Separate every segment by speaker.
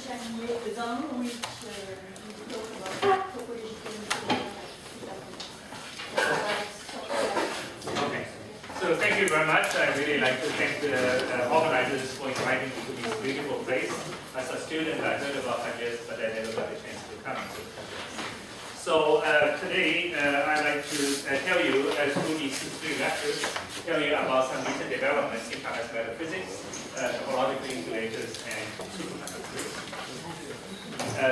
Speaker 1: Zhang with Zhang, which we talk about topological materials.
Speaker 2: Okay. So thank you very much. I really like to thank the organizers for inviting me to this beautiful place. As a student, I heard about ideas, but I never got a chance to come to it. So today, I'd like to tell you, through these three lectures, tell you about some recent developments in condensed matter physics, topological insulators, and superconductors.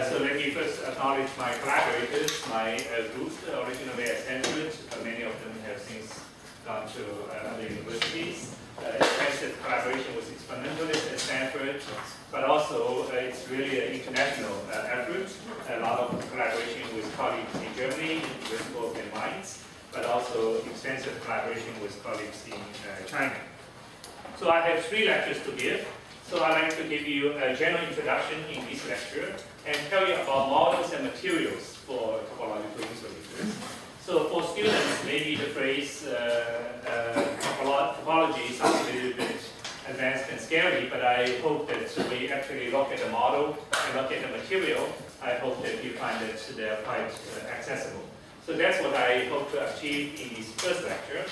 Speaker 2: So let me first acknowledge my collaborators, my group, originally at Stanford. Many of them have since gone to other universities. Extensive collaboration with experimentalists at Stanford, but also it's really an international effort. A lot of collaboration with colleagues in Germany, with both in Mainz, but also extensive collaboration with colleagues in China. So I have three lectures to give. So I'd like to give you a general introduction in this lecture and tell you about models and materials for topological insulators. So for students, maybe the phrase topology sounds a little bit advanced and scary, but I hope that we actually look at the model and look at the material. I hope that you find that they're quite accessible. So that's what I hope to achieve in this first lecture.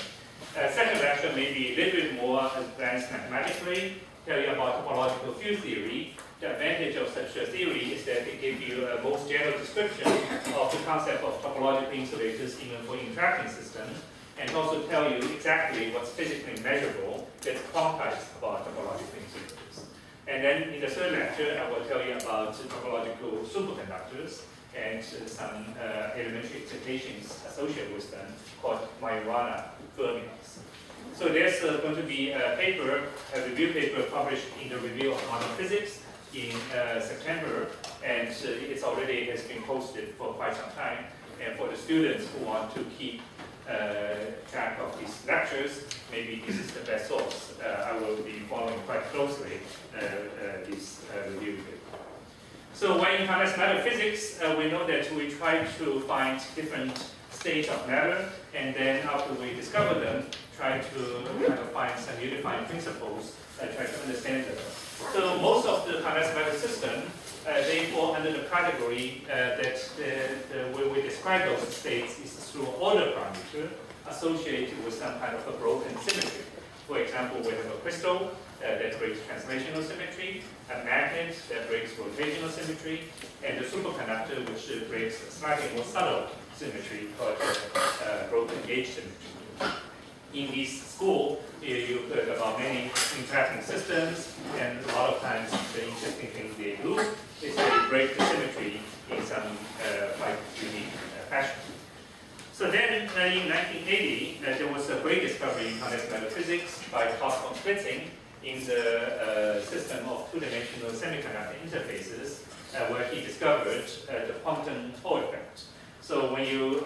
Speaker 2: Second lecture may be a little bit more advanced mathematically, tell you about topological field theory. The advantage of such a theory is that it gives you a most general description of the concept of topological insulators even for interacting systems, and also tell you exactly what's physically measurable that's quantized about topological insulators. And then in the third lecture, I will tell you about topological superconductors and some elementary excitations associated with them called Majorana fermions. So there's going to be a paper, a review paper published in the Review of Modern Physics in September, and it's already has been posted for quite some time. And for the students who want to keep track of these lectures, maybe this is the best source. I will be following quite closely this review paper. So when in condensed matter physics, we know that we try to find different states of matter, and then after we discover them, try to kind of find some unifying principles, try to understand them. So most of the condensed matter system, they fall under the category that the way we describe those states is through order parameter associated with some kind of a broken symmetry. For example, we have a crystal that breaks translational symmetry, a magnet that breaks rotational symmetry, and a superconductor which breaks a slightly more subtle symmetry called broken gauge symmetry. In this school, you heard about many interacting systems, and a lot of times the interesting thing they do is they break the symmetry in some quite unique fashion. So then in 1980, there was a great discovery in condensed matter physics by Topological splitting in the system of two-dimensional semiconductor interfaces, where he discovered the quantum Hall effect. So when you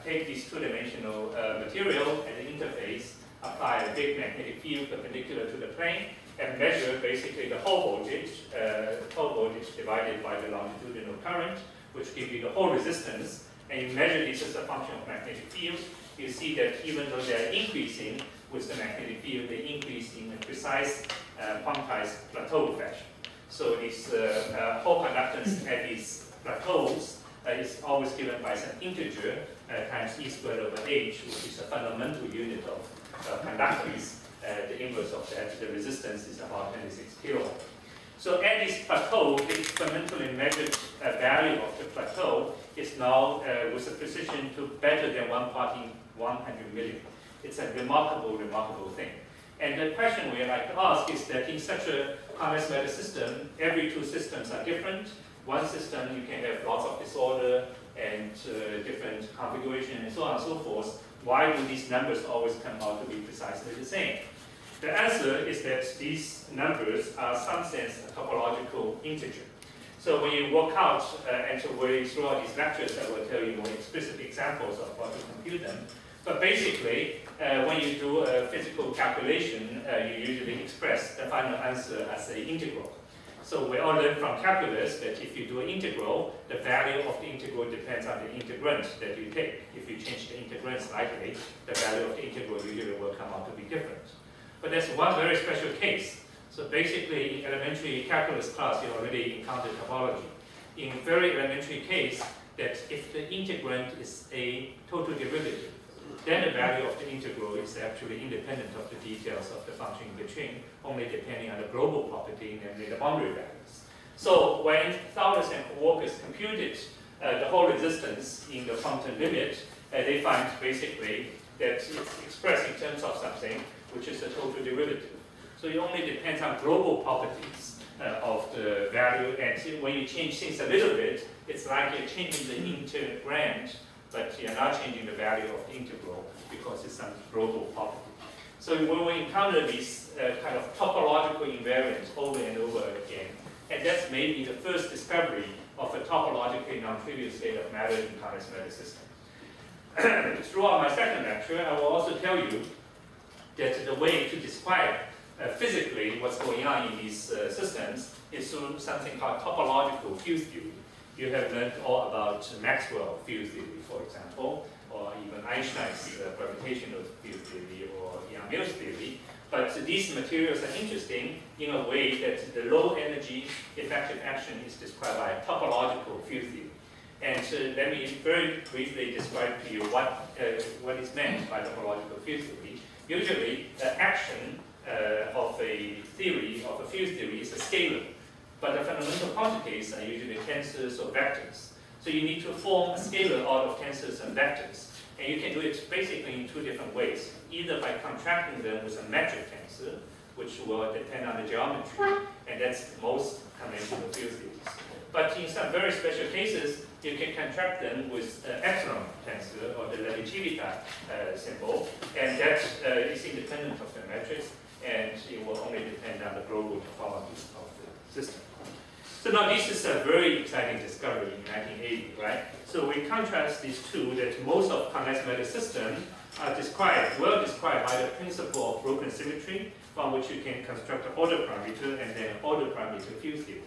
Speaker 2: take this two-dimensional material at the interface, apply a big magnetic field perpendicular to the plane, and measure basically the Hall voltage divided by the longitudinal current, which gives you the Hall resistance, and you measure this as a function of magnetic field, you see that even though they are increasing with the magnetic field, they increase in a precise quantized plateau fashion. So these Hall conductance at these plateaus is always given by some integer times e squared over h, which is a fundamental unit of conductance. The inverse of that, the resistance is about 26 kilo. So at this plateau, the experimentally measured value of the plateau is now with a precision to better than 1 part in 100 million. It's a remarkable, remarkable thing. And the question we like to ask is that in such a condensed matter system, every two systems are different. One system, you can have lots of disorder and different configuration and so on and so forth. Why do these numbers always come out to be precisely the same? The answer is that these numbers are in some sense a topological integer. So when you work out, and so throughout these lectures, I will tell you more explicit examples of how to compute them. But basically, when you do a physical calculation, you usually express the final answer as an integral. So we all learned from calculus that if you do an integral, the value of the integral depends on the integrand that you take. If you change the integrand slightly, the value of the integral usually will come out to be different. But there's one very special case So basically, in elementary calculus class, you already encountered topology. In very elementary case, that if the integrand is a total derivative, then the value of the integral is actually independent of the details of the function in between, only depending on the global property, namely the boundary values. So when Thouless and co-workers computed the whole resistance in the quantum limit, they find basically that it's expressed in terms of something which is a total derivative. So it only depends on global properties of the value, and when you change things a little bit, it's like you're changing the integrand, but you're not changing the value of the integral because it's some global property. So when we encounter these kind of topological invariants over and over again, and that's maybe the first discovery of a topologically non-trivial state of matter in Thomas matter system. Throughout my second lecture, I will also tell you that the way to describe physically what's going on in these systems is through something called topological field theory. You have learned all about Maxwell field theory, for example, or even Einstein's gravitational field theory or Yang-Mills theory. But these materials are interesting in a way that the low energy effective action is described by a topological field theory. And let me very briefly describe to you what is meant by topological field theory. Usually, the action of a theory, of a field theory, is a scalar. But the fundamental quantities are usually tensors or vectors. So you need to form a scalar out of tensors and vectors. And you can do it basically in two different ways. Either by contracting them with a metric tensor, which will depend on the geometry, and that's most conventional field theories. But in some very special cases, you can contract them with epsilon tensor, or the Levi-Civita symbol, and that is independent of the matrix, and it will only depend on the global topology of the system. So now this is a very exciting discovery in 1980, right? So we contrast these two, that most of condensed matter systems are well described by the principle of broken symmetry, from which you can construct an order parameter and then an order parameter field theory.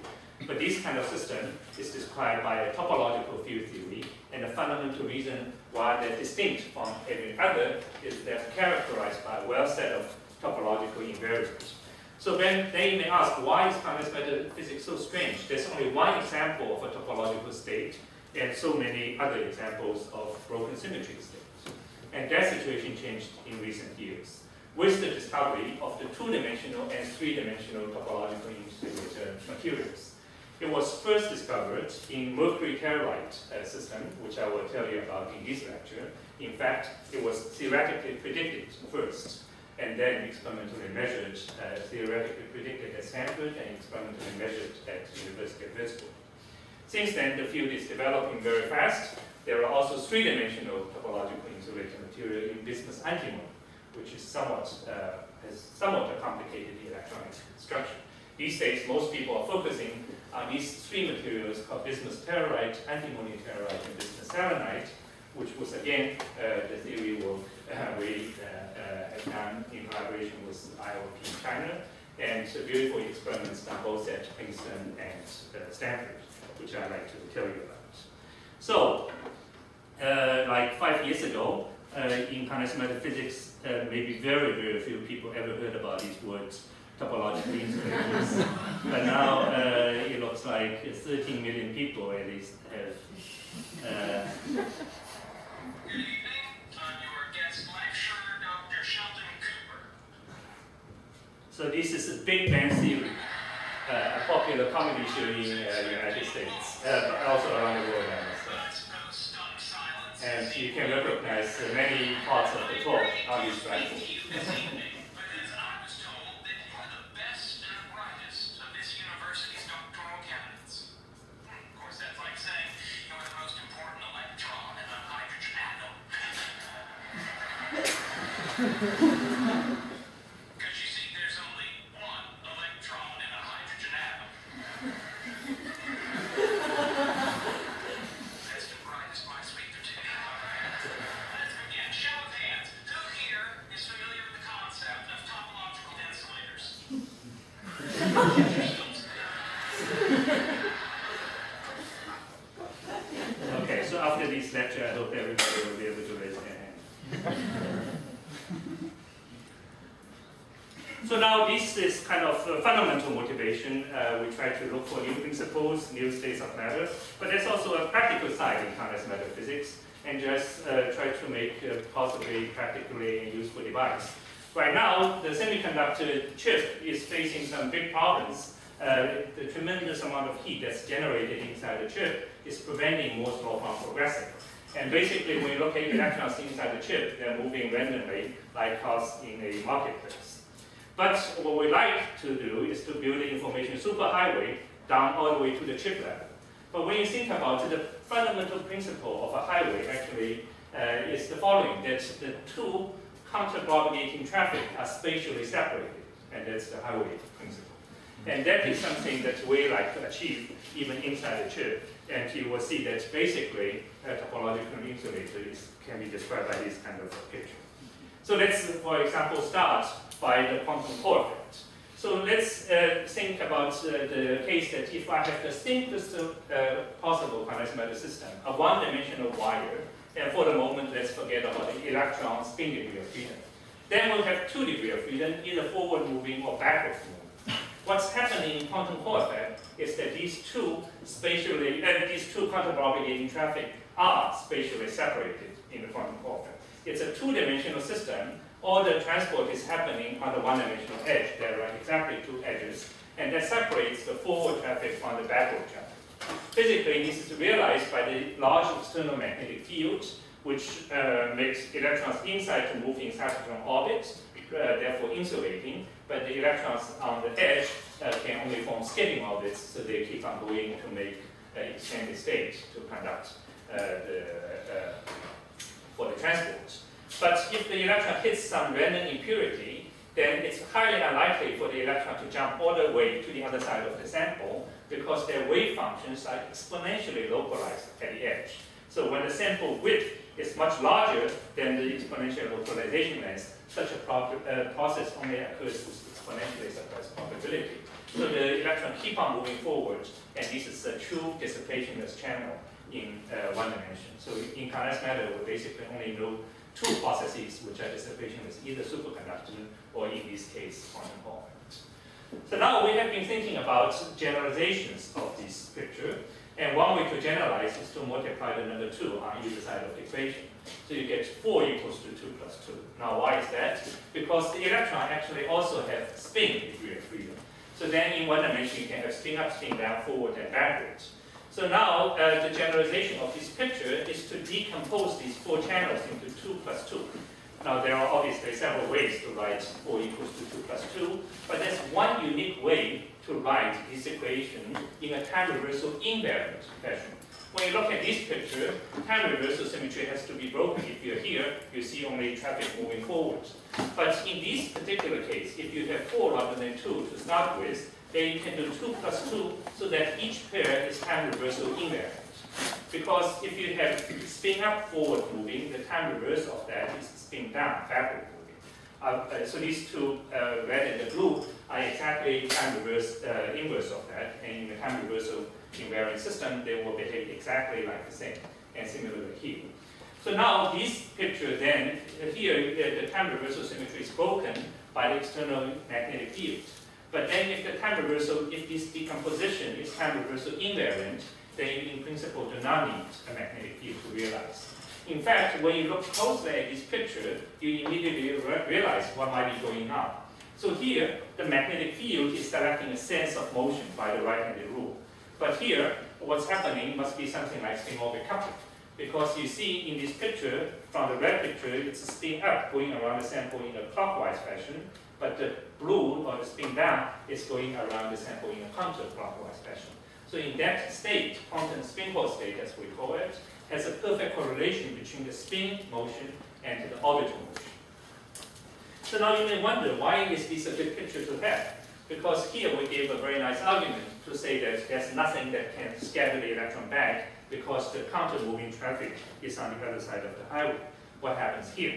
Speaker 2: But this kind of system is described by a topological field theory, and the fundamental reason why they're distinct from every other is they're characterized by a well set of topological invariants. So then they may ask, why is condensed matter physics so strange? There's only one example of a topological state, and so many other examples of broken symmetry states. And that situation changed in recent years with the discovery of the two-dimensional and three-dimensional topological insulator materials. It was first discovered in mercury telluride system, which I will tell you about in this lecture. In fact, it was theoretically predicted first, and then experimentally measured, theoretically predicted at Stanford, and experimentally measured at the University of Würzburg. Since then, the field is developing very fast. There are also three-dimensional topological insulator material in bismuth antimony, which is has somewhat a complicated electronic structure. These days, most people are focusing on these three materials called bismuth telluride, antimony telluride, and bismuth selenide, which was again the theory work we have done in collaboration with IOP China, and beautiful experiments done both at Princeton and Stanford, which I'd like to tell you about. So, like 5 years ago, in condensed matter physics, maybe very, very few people ever heard about these words, topological insulators. But now it looks like 13 million people at least have.
Speaker 3: Good evening. I'm your guest lecturer, Dr. Sheldon Cooper.
Speaker 2: So this is a Big Bang theory, a popular comedy show in the United States, but also around the world, I must say. And you can recognize many parts of the talk on this platform.
Speaker 3: Because you see, there's only one electron in a hydrogen atom. That's the brightest my sweet potato. Let's begin. Show of hands. Who here is familiar with the concept of topological insulators?
Speaker 2: Okay, so after this lecture, I hope everybody will be able to raise their hand. now this is kind of fundamental motivation. We try to look for new principles, new states of matter, but there's also a practical side in condensed matter physics, and just try to make possibly practically a useful device. Right now, the semiconductor chip is facing some big problems. The tremendous amount of heat that's generated inside the chip is preventing Moore's law from progressing. And basically, when you look at electrons inside the chip, they're moving randomly like us in a marketplace. But what we like to do is to build the information superhighway down all the way to the chip level. But when you think about it, the fundamental principle of a highway actually is the following, that the two counter-propagating traffic are spatially separated, and that's the highway principle. And that is something that we like to achieve even inside the chip. And you will see that basically a topological insulator can be described by this kind of picture. So let's, for example, start by the quantum Core effect. So let's think about the case that if I have the simplest possible condensed matter system, a one-dimensional wire, and for the moment let's forget about the electron spin degree of freedom. Then we'll have 2 degrees of freedom, either forward moving or backward moving. What's happening in quantum Core effect is that these two counter-propagating traffic are spatially separated in the quantum Core effect. It's a 2-dimensional system. All the transport is happening on the 1-dimensional edge. There are exactly 2 edges, and that separates the forward traffic from the backward traffic. Physically, this is realized by the large external magnetic field, which makes electrons inside to move in cyclotron orbits, therefore insulating, but the electrons on the edge can only form skipping orbits, so they keep on going to make extended state to conduct for the transport. But if the electron hits some random impurity, then it's highly unlikely for the electron to jump all the way to the other side of the sample, because their wave functions are exponentially localized at the edge. So when the sample width is much larger than the exponential localization length, such a process only occurs with exponentially suppressed probability. So the electron keep on moving forward, and this is a true dissipationless channel in one dimension. So in condensed matter, we basically only know 2 processes which are dissipationless, either superconductor or in this case, quantum Hall. So now we have been thinking about generalizations of this picture, and one way to generalize is to multiply the number 2 on either side of the equation. So you get 4 equals to 2 plus 2. Now why is that? Because the electron actually also have spin degree of freedom. So then in one dimension you can have spin up, spin down, forward and backwards. So now the generalization of this picture is to decompose these 4 channels into 2 plus 2. Now there are obviously several ways to write 4 equals to 2 plus 2, but there's one unique way to write this equation in a time reversal invariant fashion. When you look at this picture, time reversal symmetry has to be broken. If you're here, you see only traffic moving forward. But in this particular case, if you have 4 rather than 2 to start with, then you can do 2 plus 2 so that each pair is time reversal invariant. Because if you have spin up forward moving, the time reverse of that is spin down backward moving. So these 2, red and the blue, are exactly time reverse inverse of that. And in the time reversal invariant system, they will behave exactly like the same, and similarly here. So now this picture then, here the time reversal symmetry is broken by the external magnetic field. But then if the time reversal, if this decomposition is time reversal invariant, then you in principle do not need a magnetic field to realize. In fact, when you look closely at this picture, you immediately realize what might be going on. So here, the magnetic field is directing a sense of motion by the right-handed rule. But here, what's happening must be something like spin-orbit coupling. Because you see in this picture, from the red picture, it's a spin up going around the sample in a clockwise fashion, but the blue, or the spin down, is going around the sample in a counterclockwise fashion. So in that state, quantum spin-Hall state, as we call it, has a perfect correlation between the spin motion and the orbital motion. So now you may wonder, why is this a good picture to have? Because here we gave a very nice argument to say that there's nothing that can scatter the electron back because the counter-moving traffic is on the other side of the highway. What happens here?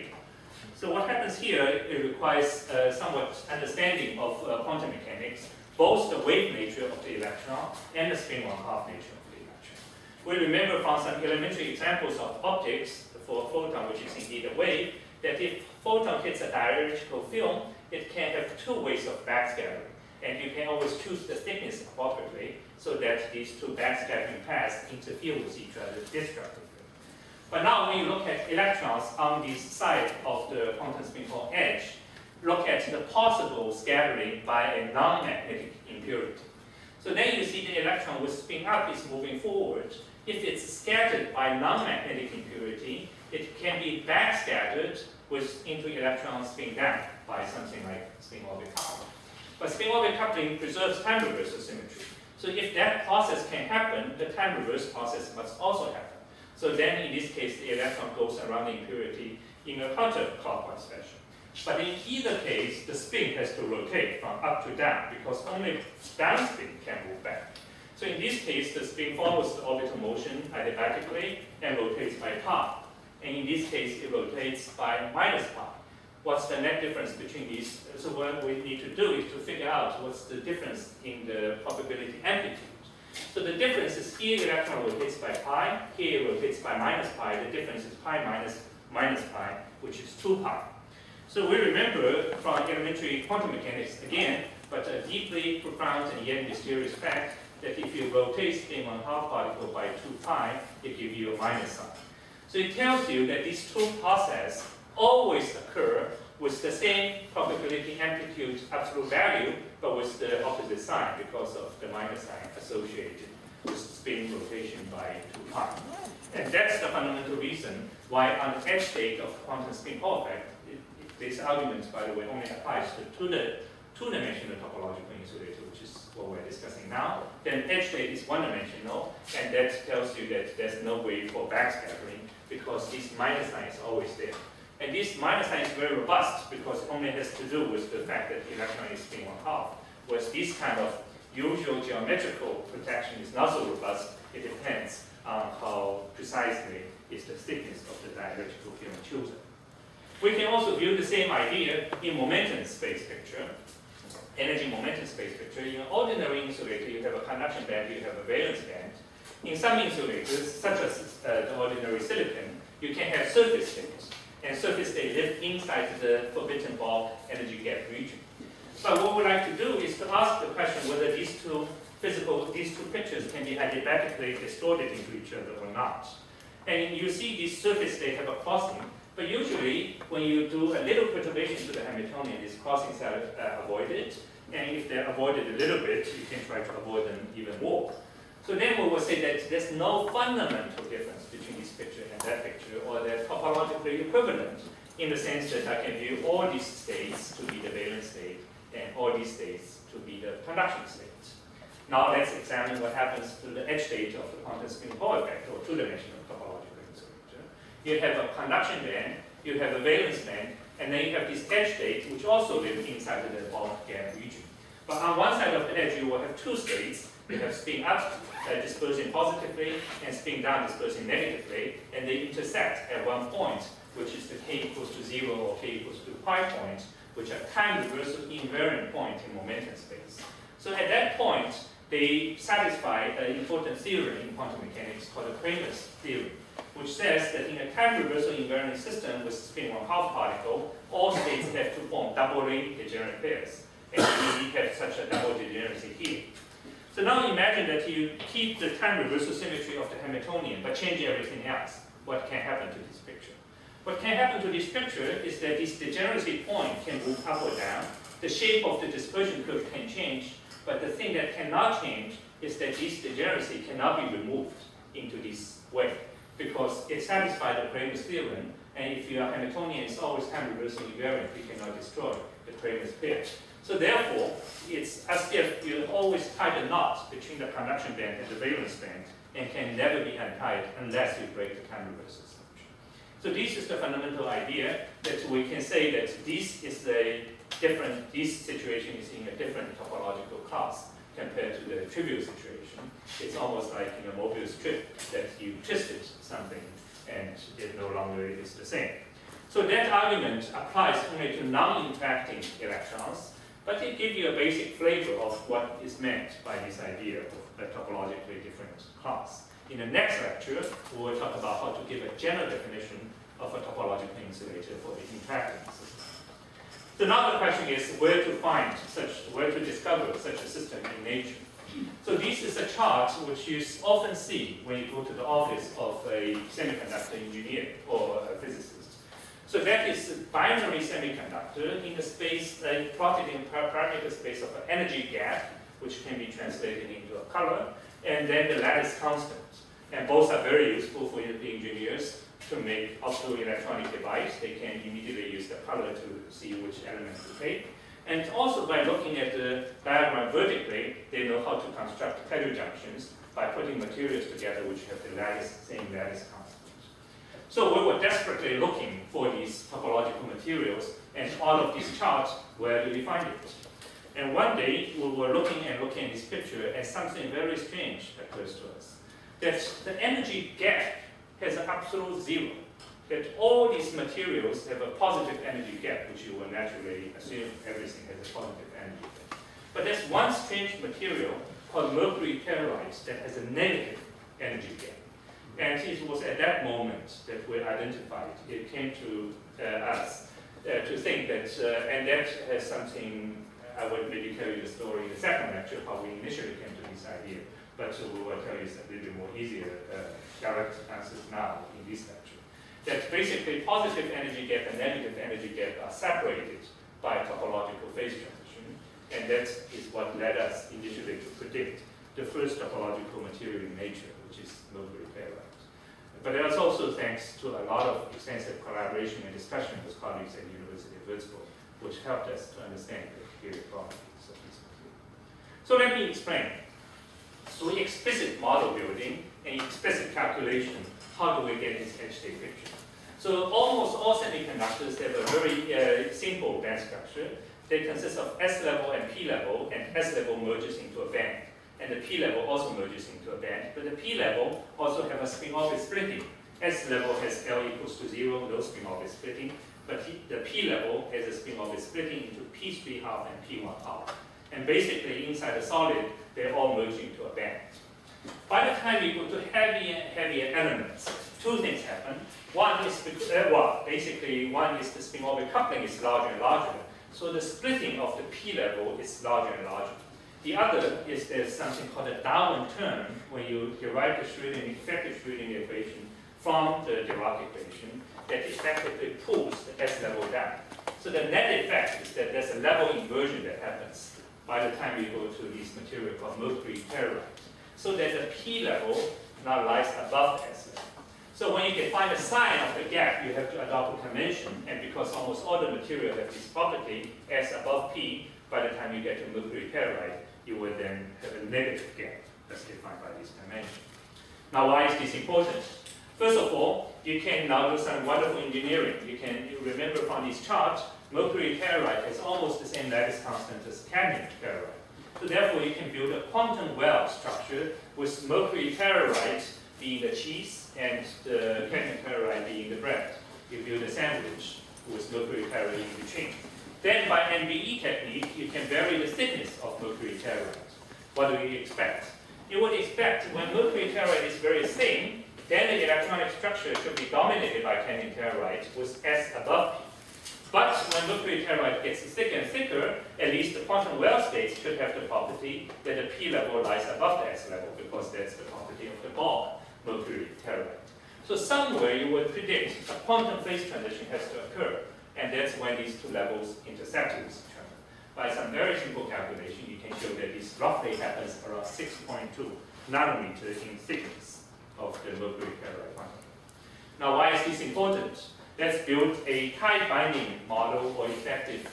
Speaker 2: So what happens here, it requires somewhat understanding of quantum mechanics, both the wave nature of the electron and the spin one-half nature of the electron. We remember from some elementary examples of optics for a photon, which is indeed a wave, that if photon hits a dielectrical film, it can have two ways of backscattering. And you can always choose the thickness appropriately so that these two backscattering paths interfere with each other destructively. But now when you look at electrons on this side of the quantum spin Hall edge, look at the possible scattering by a non-magnetic impurity. So then you see the electron with spin up is moving forward. If it's scattered by non-magnetic impurity, it can be backscattered into electron spin down by something like spin orbit coupling. But spin orbit coupling preserves time reversal symmetry. So if that process can happen, the time reverse process must also happen. So then in this case, the electron goes around the impurity in a counterclockwise fashion. But in either case, the spin has to rotate from up to down because only down spin can move back. So in this case, the spin follows the orbital motion adiabatically and rotates by pi. And in this case, it rotates by minus pi. What's the net difference between these? So what we need to do is to figure out what's the difference in the probability amplitude. So the difference is here electron rotates by pi, here it rotates by minus pi. The difference is pi minus pi, which is 2 pi. So we remember from elementary quantum mechanics again, but a deeply profound and yet mysterious fact that if you rotate spin 1/2 particle by 2 pi, it gives you a minus sign. So it tells you that these two processes always occur with the same probability amplitude absolute value, but with the opposite sign because of the minus sign associated with spin rotation by 2 pi. And that's the fundamental reason why on the edge state of quantum spin Hall effect, this argument, by the way, only applies to the two-dimensional topological insulator, which is what we're discussing now. Then edge state is one-dimensional, and that tells you that there's no way for backscattering because this minus sign is always there. And this minus sign is very robust because it only has to do with the fact that the electron is spin 1/2. Whereas this kind of usual geometrical protection is not so robust. It depends on how precisely is the thickness of the dielectrical film chosen. We can also view the same idea in momentum space picture, energy momentum space picture. In an ordinary insulator, you have a conduction band, you have a valence band. In some insulators, such as the ordinary silicon, you can have surface states. And surface they live inside the forbidden bulk energy gap region. But what we'd like to do is to ask the question whether these two pictures can be adiabatically distorted into each other or not. And you see these surface they have a crossing, but usually when you do a little perturbation to the Hamiltonian, these crossings are avoided. And if they're avoided a little bit, you can try to avoid them even more. So then we will say that there's no fundamental difference between this picture and that picture, or they're topologically equivalent in the sense that I can view all these states to be the valence state and all these states to be the conduction states. Now let's examine what happens to the edge state of the quantum spin Hall effect, or two-dimensional topological insulator. You have a conduction band, you have a valence band, and then you have this edge state, which also live inside the bulk gap region. But on one side of the edge, you will have two states. You have spin up dispersing positively and spin down dispersing negatively, and they intersect at one point, which is the k equals to 0 or k equals to pi point, which are time reversal invariant point in momentum space. So at that point, they satisfy an important theorem in quantum mechanics called the Cramer's theorem, which says that in a time reversal invariant system with spin 1/2 particle, all states have to form doubly degenerate pairs. And we have such a double degeneracy here. So now imagine that you keep the time reversal symmetry of the Hamiltonian, but change everything else. What can happen to this picture? What can happen to this picture is that this degeneracy point can move up or down. The shape of the dispersion curve can change, but the thing that cannot change is that this degeneracy cannot be removed into this way, because it satisfies the Cramer's theorem, and if your Hamiltonian is always time reversal invariant, you cannot destroy the Cramer's pair. So therefore, it's as if you always tie the knot between the conduction band and the valence band, and can never be untied unless you break the time reversal symmetry. So this is the fundamental idea that we can say that this situation is in a different topological class compared to the trivial situation. It's almost like in a Mobius strip that you twisted something and it no longer is the same. So that argument applies only to non-interacting electrons, but it gives you a basic flavor of what is meant by this idea of a topologically different class. In the next lecture, we will talk about how to give a general definition of a topological insulator for the interacting system. So now the question is where to discover such a system in nature. So this is a chart which you often see when you go to the office of a semiconductor engineer or a physicist. So that is a binary semiconductor in the space, plotted in parameter space of an energy gap, which can be translated into a color, and then the lattice constant. And both are very useful for the engineers to make optoelectronic device. They can immediately use the color to see which elements to take. And also by looking at the diagram vertically, they know how to construct heterojunctions by putting materials together which have the same lattice constant. So we were desperately looking for these topological materials, and all of these charts, where do we find it? And one day we were looking at this picture, and something very strange occurs to us. That the energy gap has an absolute zero. That all these materials have a positive energy gap, which you will naturally assume everything has a positive energy gap. But there's one strange material called mercury telluride that has a negative energy gap. And it was at that moment that we identified, it came to us to think that, and that has something, I will maybe tell you the story in the second lecture, how we initially came to this idea. But we will tell you a little bit more easier direct answers now in this lecture. That basically positive energy gap and negative energy gap are separated by a topological phase transition, and that is what led us initially to predict the first topological material in nature, which is mercury telluride. But there was also thanks to a lot of extensive collaboration and discussion with colleagues at the University of Würzburg, which helped us to understand the material properties of this material. So let me explain. So explicit model building and explicit calculation, how do we get this edge-state picture? So almost all semiconductors have a very simple band structure. They consist of S level and P level, and S level merges into a band. And the P level also merges into a band. But the P level also have a spin-orbit splitting. S level has L equals to 0, no spin-orbit splitting. But the P level has a spin-orbit splitting into P3 half and P1 half. And basically inside the solid, they all merge into a band. By the time you go to heavier elements, two things happen. One is, basically one is the spin-orbit coupling is larger and larger. So the splitting of the P level is larger and larger. The other is there's something called a Darwin term when you derive the effective Schrödinger equation from the Dirac equation that effectively pulls the S level down. So the net effect is that there's a level inversion that happens by the time you go to this material called mercury telluride. So that the P level now lies above S level. So when you can find the sign of the gap, you have to adopt a convention, and because almost all the material have this property, S above P, by the time you get to mercury telluride, you will then have a negative gap as defined by this convention. Now why is this important? First of all, you can now do some wonderful engineering. You remember from this chart, mercury telluride has almost the same lattice constant as cadmium telluride. So therefore, you can build a quantum well structure with mercury telluride being the cheese and the cadmium telluride being the bread. You build a sandwich with mercury telluride in between. Then by NBE technique, you can vary the thickness of mercury telluride. What do you expect? You would expect when mercury telluride is very thin, then the electronic structure should be dominated by cadmium telluride with S above P. But when mercury telluride gets thicker and thicker, at least the quantum well states should have the property that the P level lies above the S level, because that's the property of the bulk mercury telluride. So somewhere you would predict a quantum phase transition has to occur, and that's when these two levels intersect with each other. By some very simple calculation, you can show that this roughly happens around 6.2 nanometer in thickness of the mercury telluride quantum. Now why is this important? Let's build a tight binding model or effective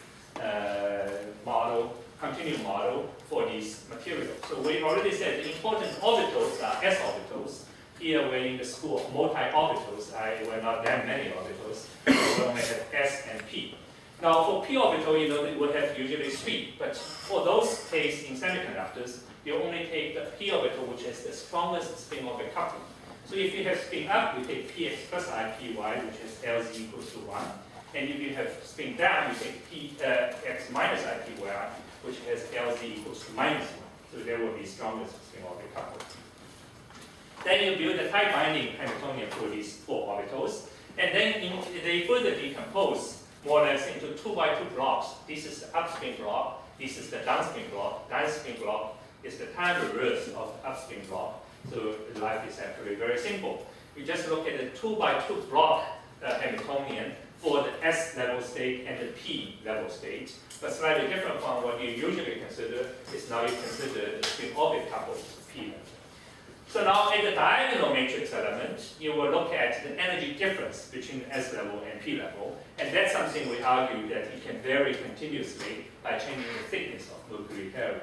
Speaker 2: model, continuum model for these materials. So we already said the important orbitals are S orbitals. Here we're in the school of multi-orbitals. We're not that many orbitals. We only have S and P. Now for P orbital, you know, we have usually 3. But for those cases in semiconductors, you only take the P orbital, which has the strongest spin-orbit coupling. So if you have spin up, you take Px plus Ipy, which has Lz equals to 1. And if you have spin down, you take Px minus Ipy, which has Lz equals to minus 1. So there will be strongest spin-orbit coupling. Then you build a tight binding Hamiltonian for these 4 orbitals. And then they further decompose more or less into 2x2 blocks. This is the upspin block, this is the downspin block. Downspin block is the time reverse of upspin block. So life is actually very simple. We just look at the 2x2 block Hamiltonian for the S level state and the P level state. But slightly different from what you usually consider is now you consider the spin orbit coupled P level. So now at the diagonal matrix element, you will look at the energy difference between S level and P level. And that's something we argue that it can vary continuously by changing the thickness of mercury telluride.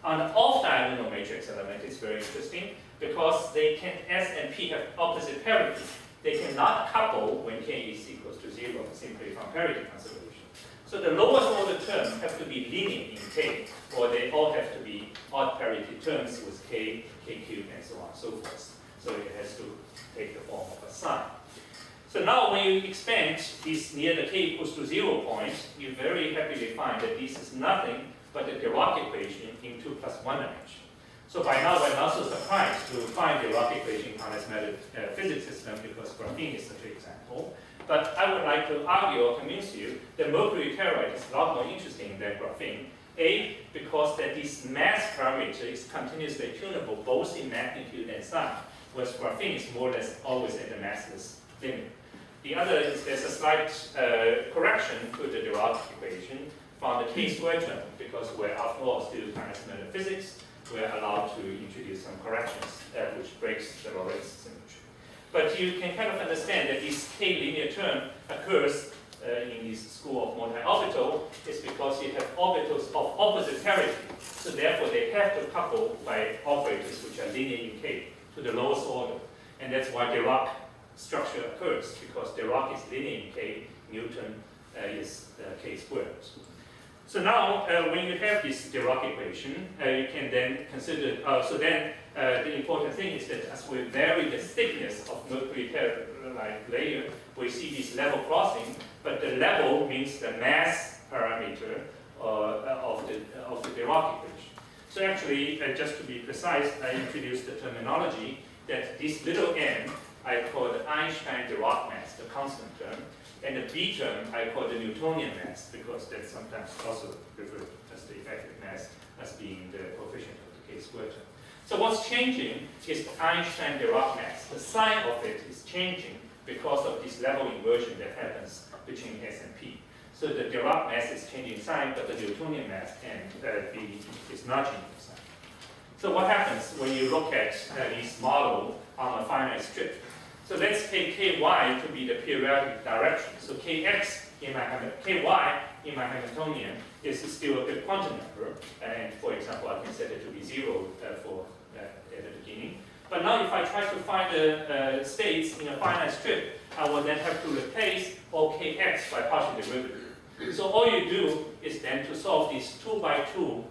Speaker 2: On the off-diagonal matrix element, it's very interesting because they can, S and P have opposite parity. They cannot couple when K is equals to 0 simply from parity consideration. So the lowest order terms have to be linear in K, or they all have to be odd parity terms with K, K cubed, and so on and so forth. So it has to take the form of a sign. So now when you expand this near the K equals to 0 point, you very happily find that this is nothing but the Dirac equation in 2 plus 1 dimension. So by now we're not so surprised to find the Dirac equation in this physics system because graphene is such an example. But I would like to argue or convince you that mercury telluride is a lot more interesting than graphene. A, because that this mass parameter is continuously tunable both in magnitude and sign, whereas graphene is more or less always at the massless limit. The other is there's a slight correction to the Dirac equation from the K squared term, because we're after all still finite metaphysics, we're allowed to introduce some corrections which breaks the Lorentz symmetry. But you can kind of understand that this K linear term occurs in this school of multi-orbital is because you have orbitals of opposite parity. So therefore they have to couple by operators which are linear in K to the lowest order. And that's why Dirac structure occurs, because Dirac is linear in K, Newton is K squared. So now, when you have this Dirac equation, you can then consider, the important thing is that as we vary the thickness of mercury telluride layer, we see this level crossing, but the level means the mass parameter of the Dirac equation. So actually, just to be precise, I introduced the terminology that this little m I call the Einstein-Dirac mass, the constant term, and the B term I call the Newtonian mass, because that's sometimes also referred to as the effective mass as being the coefficient of the K squared term. So what's changing is the Einstein-Dirac mass. The sign of it is changing because of this level inversion that happens between S and P. So the Dirac mass is changing sign, but the Newtonian mass and B is not changing sign. So what happens when you look at this model on a finite strip? So let's take Ky to be the periodic direction. So Kx in my Ky in my Hamiltonian is still a good quantum number, and for example, I can set it to be 0 at the beginning. But now, if I try to find the states in a finite strip, I will then have to replace all Kx by partial derivative. So all you do is then to solve this 2 by 2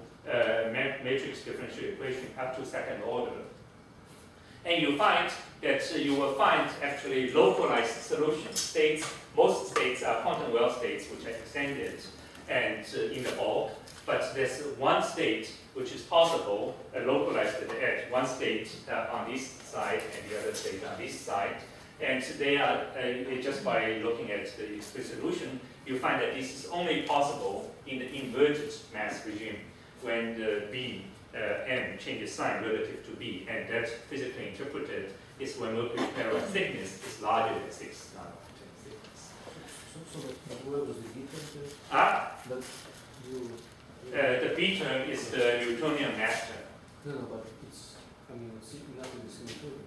Speaker 2: matrix differential equation up to second order. And you find that you will find actually localized solution states. Most states are quantum well states which are extended and in the bulk, but there's one state which is possible localized at the edge. One state on this side and the other state on this side. And they are, just by looking at the express solution, you find that this is only possible in the inverted mass regime when the B M changes sign relative to B, and that's physically interpreted is when mercury telluride thickness is larger than 6 nanometer thickness.
Speaker 4: So where was the B term?
Speaker 2: The B term is the Newtonian mass term.
Speaker 4: No, but it's, I mean, it's nothing the same term.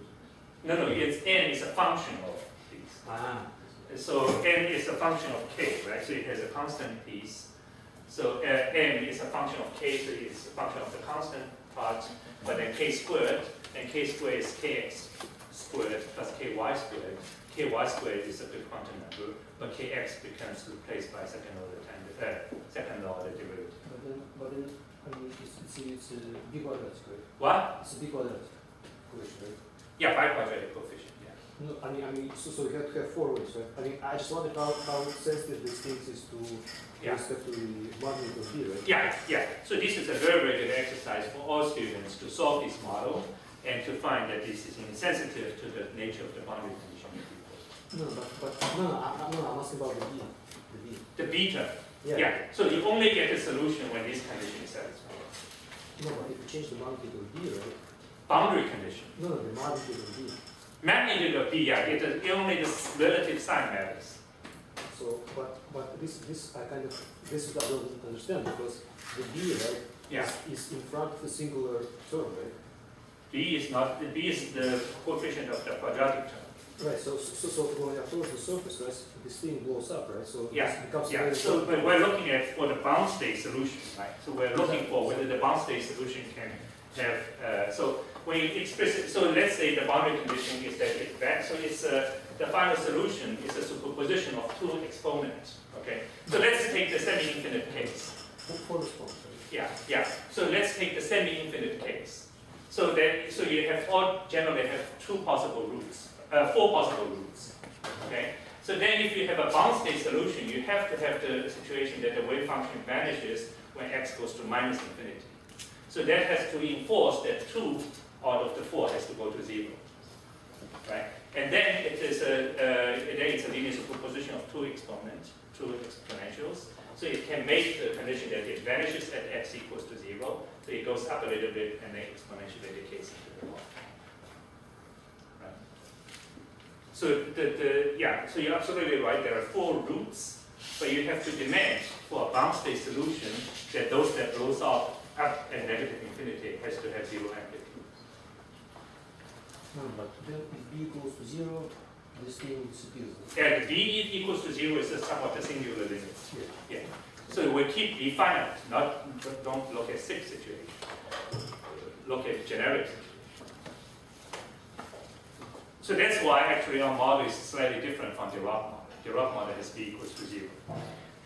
Speaker 2: No, it's N is a function of these. So N is a function of K, right? So it has a constant piece. So M is a function of K, so it's a function of the constant part, but then K squared, and K squared is Kx squared plus Ky squared. Ky squared is a good quantum number, but Kx becomes replaced by second order derivative.
Speaker 4: But then, I mean, it's a B quadratic, right?
Speaker 2: What?
Speaker 4: It's a B quadratic equation, right?
Speaker 2: Yeah, biquadratic coefficient, yeah.
Speaker 4: No, I mean, so you have to have 4 ways, right? I mean, I just wonder how sensitive this thing is to respect to the magnitude of B, right?
Speaker 2: Yeah. So this is a very, very good exercise for all students to solve this model and to find that this is insensitive to the nature of the boundary condition.
Speaker 4: No, I'm asking about the B.
Speaker 2: The beta.
Speaker 4: Yeah.
Speaker 2: Yeah. So you only get a solution when this condition is satisfied.
Speaker 4: No, but if you change the magnitude of B, right?
Speaker 2: Boundary condition.
Speaker 4: No, the magnitude of B.
Speaker 2: Magnitude of B, yeah, only the relative sign matters.
Speaker 4: So, but this I don't understand, because the B, right,
Speaker 2: Yeah.
Speaker 4: is in front of the singular term, right?
Speaker 2: B is not, B is the coefficient of the quadratic term.
Speaker 4: Right, so when you approach the surface, right, this thing blows up, right? So
Speaker 2: Yeah,
Speaker 4: this becomes
Speaker 2: yeah.
Speaker 4: very
Speaker 2: So but we're looking at for the bound state solution, right? So we're looking for whether the bound state solution can have. So when you express it, so let's say the boundary condition is that it's back. So it's the final solution is a superposition of two exponents. Okay. So let's take the semi-infinite case.
Speaker 4: for response, right?
Speaker 2: Yeah, yeah. So let's take the semi-infinite case. So you generally have four possible roots. Okay. So then, if you have a bound state solution, you have to have the situation that the wave function vanishes when x goes to minus infinity. So that has to enforce that 2 out of the 4 has to go to 0, right? And then it's a linear superposition of two exponentials. So it can make the condition that it vanishes at x equals to 0. So it goes up a little bit and then exponentially decays into the 1. Right? So so you're absolutely right. There are 4 roots, but you have to demand for a bound state solution that those that blows up at negative infinity has to have 0 amplitude.
Speaker 4: No, but then if B equals to 0, this thing disappears.
Speaker 2: And B equals to 0 is somewhat a singular limit.
Speaker 4: Yeah.
Speaker 2: Yeah. So we keep B finite, don't look at SIP situation. Look at generic situation. So that's why actually our model is slightly different from Dirac model. Dirac model has B equals to 0.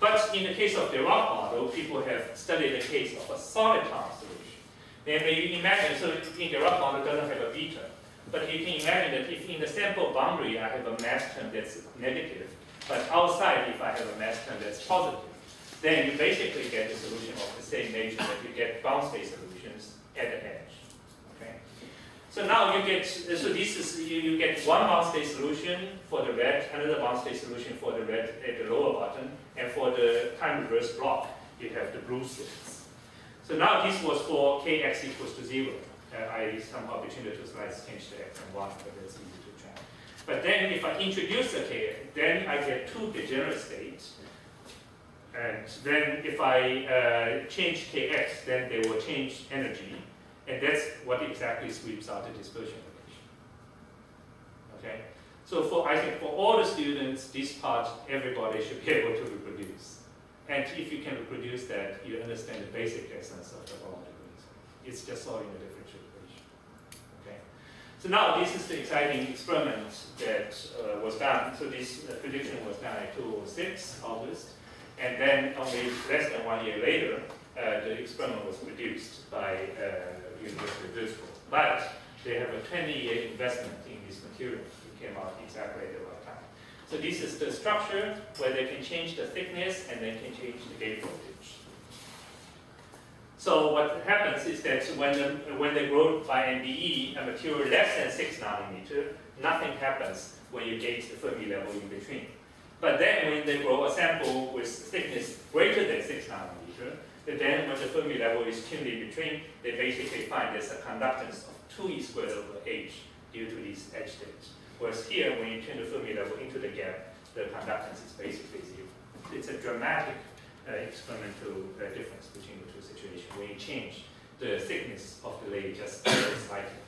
Speaker 2: But in the case of the Dirac model, people have studied the case of a solid term solution. Then you imagine, so in the Dirac model it doesn't have a beta. But you can imagine that if in the sample boundary I have a mass term that's negative, but outside if I have a mass term that's positive, then you basically get a solution of the same nature that you get bound state solutions at the edge. Okay. So now you get one bound state solution for the red, another bound state solution for the red at the lower button, and for the time reverse block, you have the blue states. So now this was for kx equals to 0. I somehow between the two slides changed the x and y, but that's easy to track. But then if I introduce a k, then I get 2 degenerate states. And then if I change kx, then they will change energy. And that's what exactly sweeps out the dispersion relation. Okay? So I think for all the students, this part, everybody should be able to reproduce. And if you can reproduce that, you understand the basic essence of topological insulation. It's just solving a differential equation. Okay? So now this is the exciting experiment that was done. So this prediction was done in 2006, August. And then only less than 1 year later, the experiment was produced by University of Duisburg. But they have a 20-year investment in this material. It came out exactly at the right time. So this is the structure where they can change the thickness and they can change the gate voltage. So what happens is that when they grow by MBE, a material less than 6 nanometer, nothing happens when you gauge the Fermi level in between. But then when they grow a sample with thickness greater than 6 nanometer, then when the Fermi level is tuned in between, they basically find there's a conductance of 2e squared over h due to these edge states. Whereas here, when you tune the Fermi level into the gap, the conductance is basically 0. It's a dramatic experimental difference between the two situations when you change the thickness of the layer just slightly.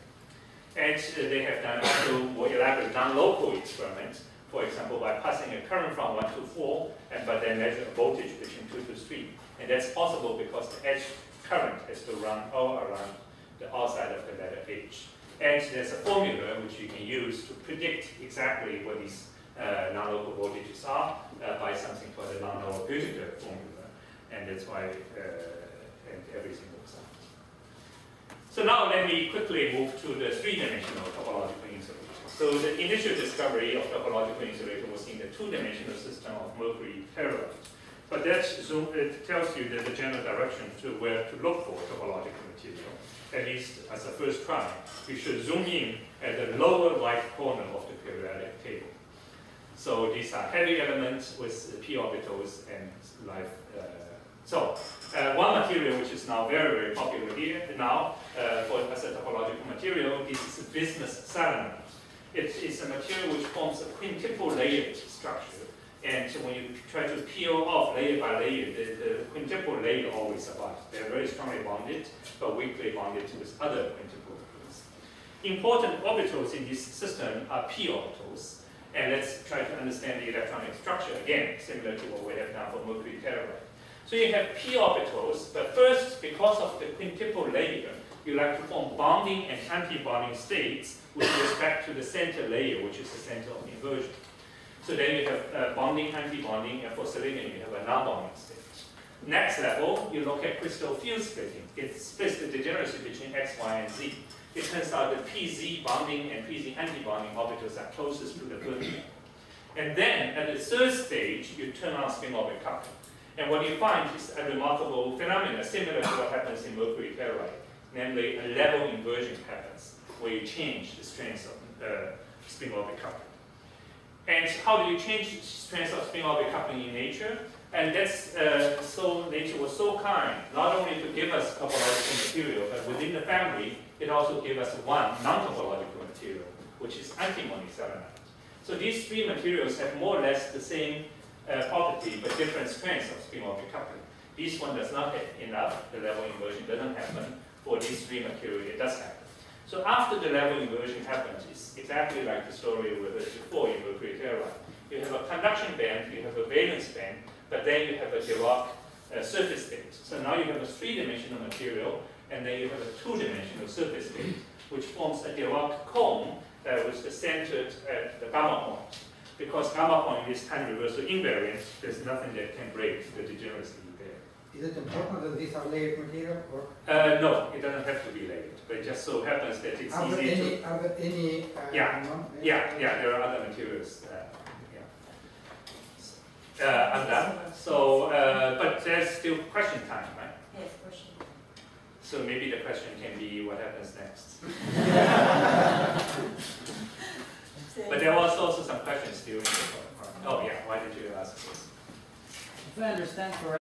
Speaker 2: And they have done also more elaborate non-local experiments. For example, by passing a current from 1 to 4, but then measure a voltage between 2 to 3. And that's possible because the edge current has to run all around the outside of the letter H. And there's a formula which you can use to predict exactly what these non-local voltages are by something called the non-local Göttingen formula. And that's why everything works out. So now let me quickly move to the 3-dimensional topological insulator. So the initial discovery of topological insulator was in the 2-dimensional system of mercury telluride. But that it tells you that the general direction to where to look for topological material, at least as a first try. We should zoom in at the lower right corner of the periodic table. So these are heavy elements with p orbitals and life. One material which is now very, very popular here now as a topological material, this is bismuth selenide. It is a material which forms a quintuple layered structure. And when you try to peel off layer by layer, the quintuple layer always survives. They're very strongly bonded, but weakly bonded with other quintuple layers. Important orbitals in this system are p orbitals. And let's try to understand the electronic structure again, similar to what we have done for mercury telluride. So you have p orbitals, but first, because of the quintuple layer, you like to form bonding and anti-bonding states with respect to the center layer, which is the center of inversion. So then you have bonding, anti-bonding, and for selenium you have a non-bonding state. Next level, you look at crystal field splitting. It splits the degeneracy between X, Y, and Z. It turns out the PZ bonding and PZ anti-bonding orbitals are closest to the vertical. And then, at the third stage, you turn on spin-orbit coupling. And what you find is a remarkable phenomenon similar to what happens in mercury telluride, namely a level inversion happens, where you change the strength of spin-orbit coupling. And how do you change the strength of spin-orbit coupling in nature? And that's nature was so kind, not only to give us topological material, but within the family, it also gave us one non-topological material, which is antimony selenide. So these three materials have more or less the same property, but different strengths of spin-orbit coupling. This one does not have enough, the level inversion doesn't happen. For these three materials, it does happen. So after the level inversion happens, it's exactly like the story we heard before in mercury telluride. You have a conduction band, you have a valence band, but then you have a Dirac surface state. So now you have a three-dimensional material, and then you have a two-dimensional surface state, which forms a Dirac cone which is centered at the gamma point. Because gamma point is time reversal invariant, there's nothing that can break the degeneracy there.
Speaker 5: Is it important that these are layered material? Or?
Speaker 2: No, it doesn't have to be layered, but it just so happens that it's
Speaker 5: Are
Speaker 2: easy
Speaker 5: there any
Speaker 2: Yeah, there are other materials. I'm done. So, but there's still question time, right?
Speaker 1: Yes, question.
Speaker 2: So maybe the question can be what happens next. But there was also some questions still in the Oh yeah, why did you ask this?
Speaker 5: If I understand correctly,